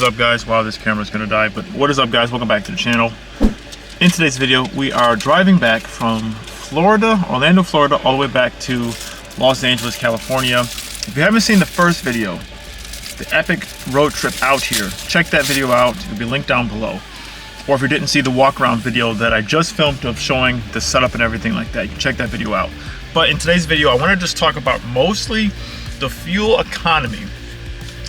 What is up, guys? Wow, this camera's gonna die, but what is up, guys? Welcome back to the channel. In today's video, we are driving back from Florida, Orlando, Florida, all the way back to Los Angeles, California. If you haven't seen the first video, the epic road trip out here, check that video out. It'll be linked down below. Or if you didn't see the walk around video that I just filmed of showing the setup and everything like that, you can check that video out. But in today's video, I want to just talk about mostly the fuel economy.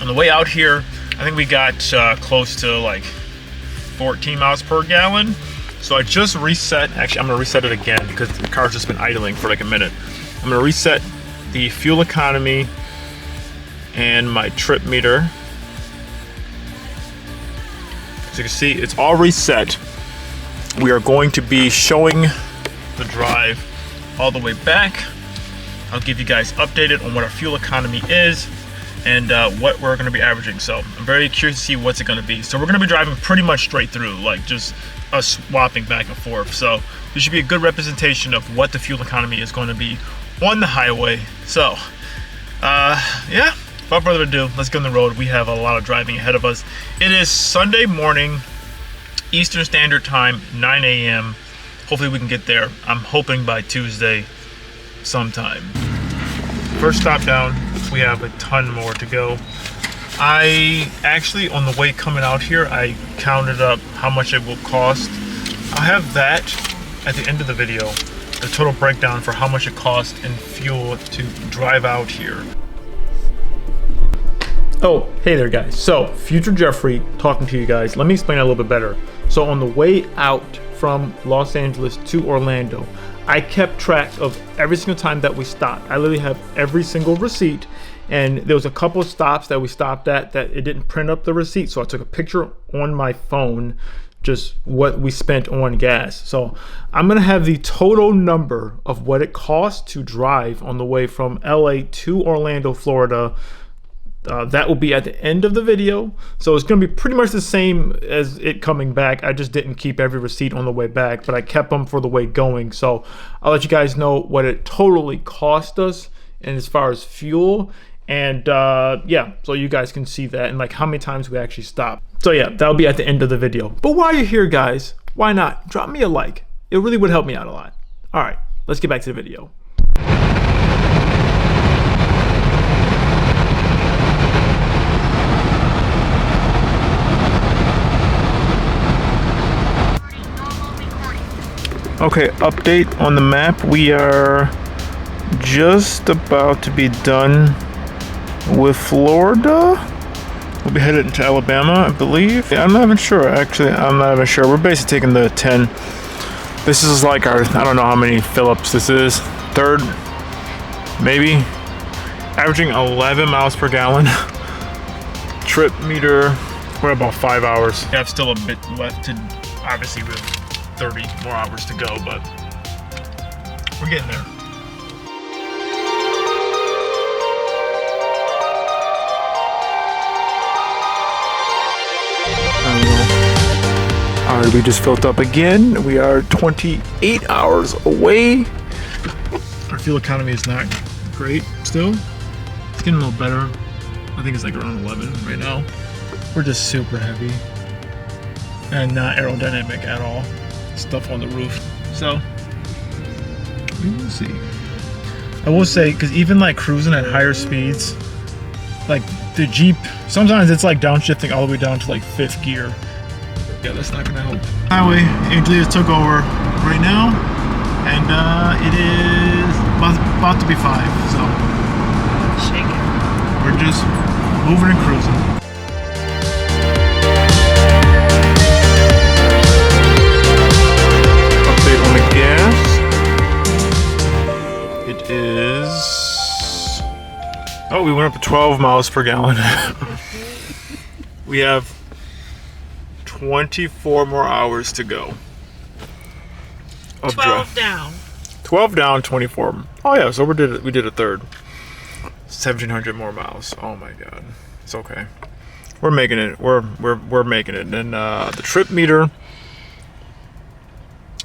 On the way out here, I think we got close to like 14 miles per gallon. So I just reset, actually I'm gonna reset it again because the car's just been idling for like a minute. I'm gonna reset the fuel economy and my trip meter. As you can see, it's all reset. We are going to be showing the drive all the way back. I'll give you guys updated on what our fuel economy is and what we're going to be averaging. So I'm very curious to see what's it going to be. So we're going to be driving pretty much straight through, like just us swapping back and forth. So this should be a good representation of what the fuel economy is going to be on the highway. So yeah, without further ado, let's get on the road. We have a lot of driving ahead of us. It is Sunday morning, Eastern Standard Time, 9 a.m. Hopefully we can get there. I'm hoping by Tuesday sometime. First stop down, we have a ton more to go. I actually, on the way coming out here, I counted up how much it will cost. I'll have that at the end of the video, the total breakdown for how much it costs in fuel to drive out here. Oh, hey there guys. So, Future Jeffrey talking to you guys. Let me explain that a little bit better. So on the way out from Los Angeles to Orlando, I kept track of every single time that we stopped. I literally have every single receipt, and there was a couple of stops that we stopped at that it didn't print up the receipt, so I took a picture on my phone, just what we spent on gas. So I'm gonna have the total number of what it costs to drive on the way from LA to Orlando, Florida. That will be at the end of the video. So it's going to be pretty much the same as it coming back. I just didn't keep every receipt on the way back, but I kept them for the way going. So I'll let you guys know what it totally cost us and as far as fuel. And yeah, so you guys can see that and like how many times we actually stopped. So yeah, that'll be at the end of the video. But while you're here, guys, why not drop me a like? It really would help me out a lot. All right, let's get back to the video. Okay, update on the map. We are just about to be done with Florida. We'll be headed into Alabama, I believe. Yeah, I'm not even sure, actually. I'm not even sure. We're basically taking the 10. This is like our, I don't know how many fill-ups this is. Third, maybe. Averaging 11 miles per gallon. Trip meter, we're about 5 hours. We have still a bit left to, obviously, 30 more hours to go, but we're getting there. All right, we just filled up again. We are 28 hours away. Our fuel economy is not great still. It's getting a little better. I think it's like around 11 right now. We're just super heavy and not aerodynamic at all. Stuff on the roof, so we will see. I will say, because even like cruising at higher speeds, like the Jeep, sometimes it's like downshifting all the way down to like 5th gear. Yeah, that's not gonna help. Highway, Angelina took over right now, and it is about to be 5, so shake it. We're just moving and cruising. It is, oh, we went up to 12 miles per gallon. We have 24 more hours to go. 12 down. 12 down, 24. Oh yeah, so we did a third. 1,700 more miles. Oh my god, it's okay. We're making it. We're making it. And the trip meter,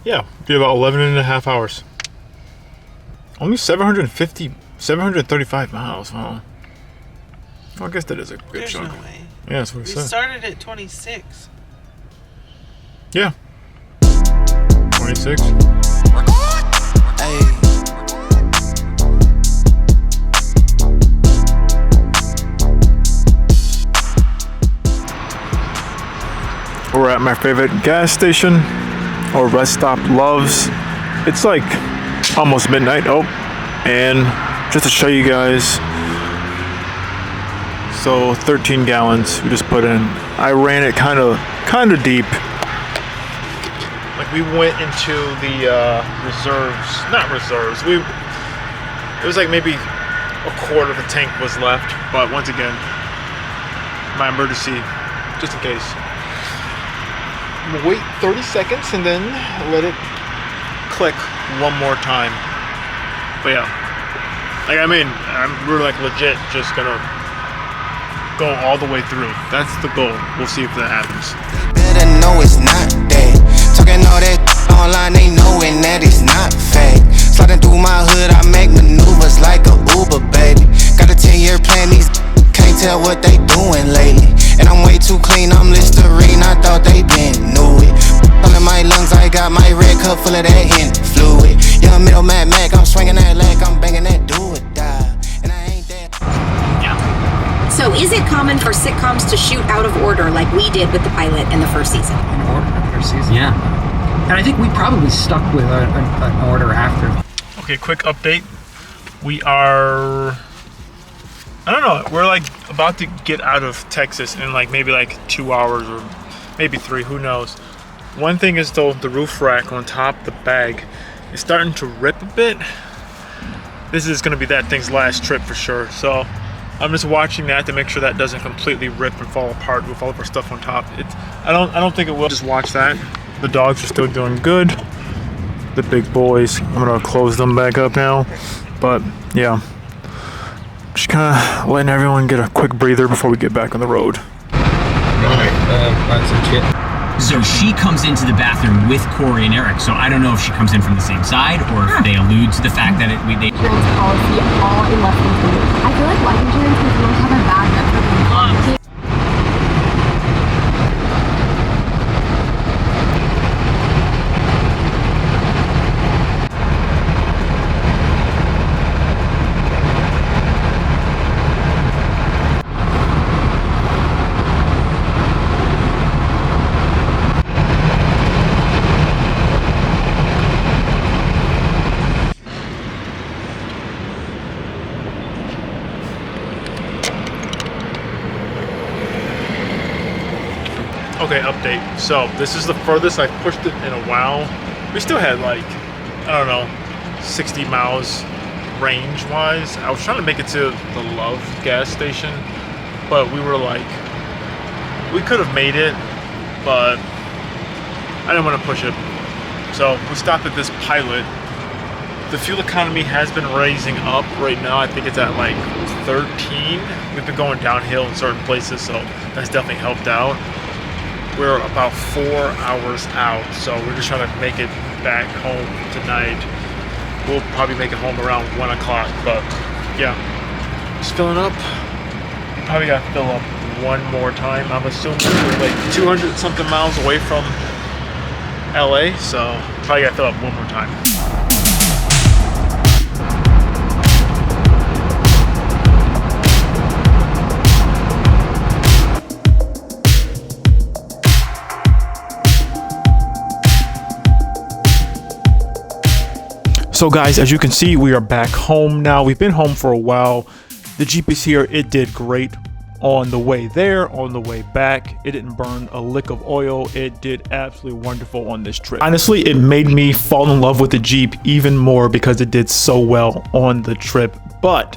yeah, be about 11 and a half hours. Only 735 miles, huh? Well, I guess that is a good chunk. No way. Yeah, that's what it We said. started at 26. Yeah. 26. Hey. We're at my favorite gas station or rest stop, Love's. It's like almost midnight. Oh, and just to show you guys, so 13 gallons we just put in. I ran it kind of deep. Like we went into the reserves, not reserves. It was like maybe a quarter of the tank was left, but once again, my emergency, just in case. Wait 30 seconds and then let it click one more time. But yeah, like we're like legit just gonna go all the way through. That's the goal. We'll see if that happens. Better know it's not that. Talking all that online, they knowing that it's not fact. Sliding through my hood, I make maneuvers like a Uber, baby. Got a 10-year plan, these can't tell what they doing lately. And I'm way too clean, I'm Listerine, I thought they been knew it. All in my lungs, I got my red cup full of that hint fluid. Young middle Mad Mac, I'm swinging that leg, I'm banging that do or die. And I ain't that. So is it common for sitcoms to shoot out of order like we did with the pilot in the first season? In order in the first season? Yeah. And I think we probably stuck with an order after. Okay, quick update. We are, I don't know, we're like about to get out of Texas in like maybe like 2 hours or maybe 3, who knows. One thing is though, the roof rack on top, the bag, is starting to rip a bit. This is gonna be that thing's last trip for sure. So I'm just watching that to make sure that doesn't completely rip and fall apart with all of our stuff on top. I don't think it will. Just watch that. The dogs are still doing good. The big boys, I'm gonna close them back up now. But yeah, just kind of letting everyone get a quick breather before we get back on the road. So she comes into the bathroom with Corey and Eric. So I don't know if she comes in from the same side or if they allude to the fact that they insurance policy all in less than 2 weeks. I feel like life insurance has really have a bad reputation. Okay, update. So this is the furthest I've pushed it in a while. We still had like, I don't know, 60 miles range wise. I was trying to make it to the Love gas station, but we were like, we could have made it, but I didn't want to push it. So we stopped at this pilot. The fuel economy has been raising up right now. I think it's at like 13. We've been going downhill in certain places, so that's definitely helped out. We're about 4 hours out, so we're just trying to make it back home tonight. We'll probably make it home around 1 o'clock, but yeah, just filling up. Probably gotta fill up one more time. I'm assuming we're like 200 something miles away from LA, so probably gotta fill up one more time. So guys, as you can see, we are back home now. We've been home for a while. The Jeep is here. It did great on the way there, on the way back. It didn't burn a lick of oil. It did absolutely wonderful on this trip. Honestly, it made me fall in love with the Jeep even more because it did so well on the trip. But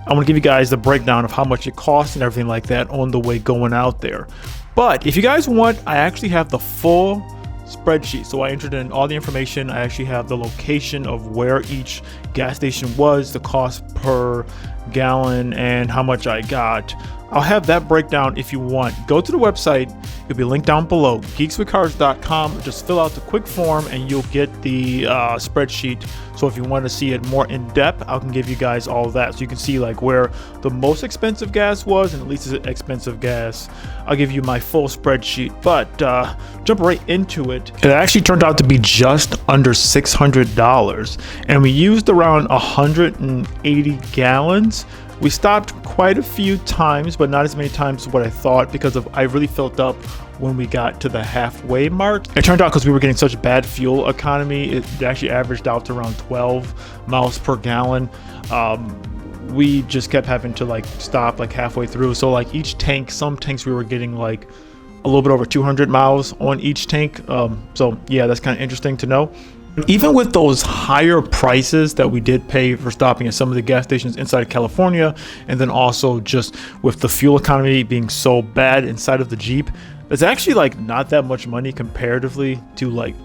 I'm gonna give you guys the breakdown of how much it costs and everything like that on the way going out there. But if you guys want, I actually have the full spreadsheet. So I entered in all the information. I actually have the location of where each gas station was, the cost per gallon, and how much I got. I'll have that breakdown if you want. Go to the website, it'll be linked down below, geekswithcars.com. Just fill out the quick form and you'll get the spreadsheet. So if you want to see it more in depth, I can give you guys all of that. So you can see like where the most expensive gas was and the least expensive gas. I'll give you my full spreadsheet, but jump right into it. It actually turned out to be just under $600 and we used around 180 gallons. We stopped quite a few times, but not as many times as what I thought because I really filled up when we got to the halfway mark. It turned out because we were getting such bad fuel economy, it actually averaged out to around 12 miles per gallon. We just kept having to like stop like halfway through. So like each tank, some tanks we were getting like a little bit over 200 miles on each tank. So yeah, that's kind of interesting to know. Even with those higher prices that we did pay for stopping at some of the gas stations inside of California, and then also just with the fuel economy being so bad inside of the Jeep, it's actually like not that much money comparatively to like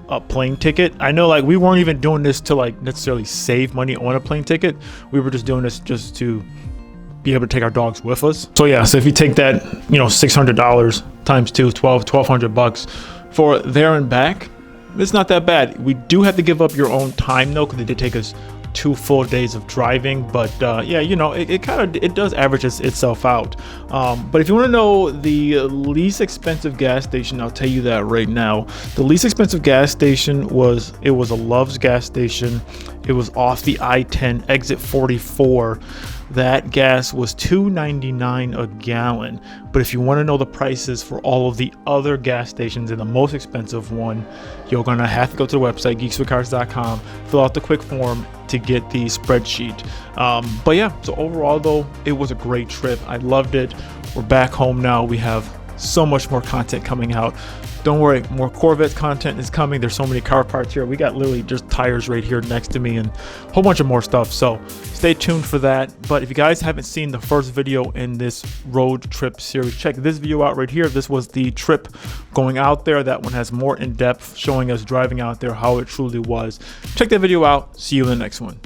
a plane ticket. I know like we weren't even doing this to like necessarily save money on a plane ticket. We were just doing this just to be able to take our dogs with us. So yeah, so if you take that, you know, $600 times 2, $1,200 for there and back, it's not that bad. We do have to give up your own time though, because it did take us 2 full days of driving, but yeah, you know, it does average itself out. But if you want to know the least expensive gas station, I'll tell you that right now. The least expensive gas station was a Love's gas station. It was off the I-10 exit 44. That gas was $2.99 a gallon. But if you want to know the prices for all of the other gas stations and the most expensive one, you're gonna have to go to the website geekswithcars.com, fill out the quick form to get the spreadsheet. But yeah, so overall though, it was a great trip. I loved it. We're back home now. We have so much more content coming out. Don't worry, more Corvette content is coming. There's so many car parts here. We got literally just tires right here next to me and a whole bunch of more stuff. So stay tuned for that. But if you guys haven't seen the first video in this road trip series, check this video out right here. This was the trip going out there. That one has more in depth showing us driving out there, how it truly was. Check that video out. See you in the next one.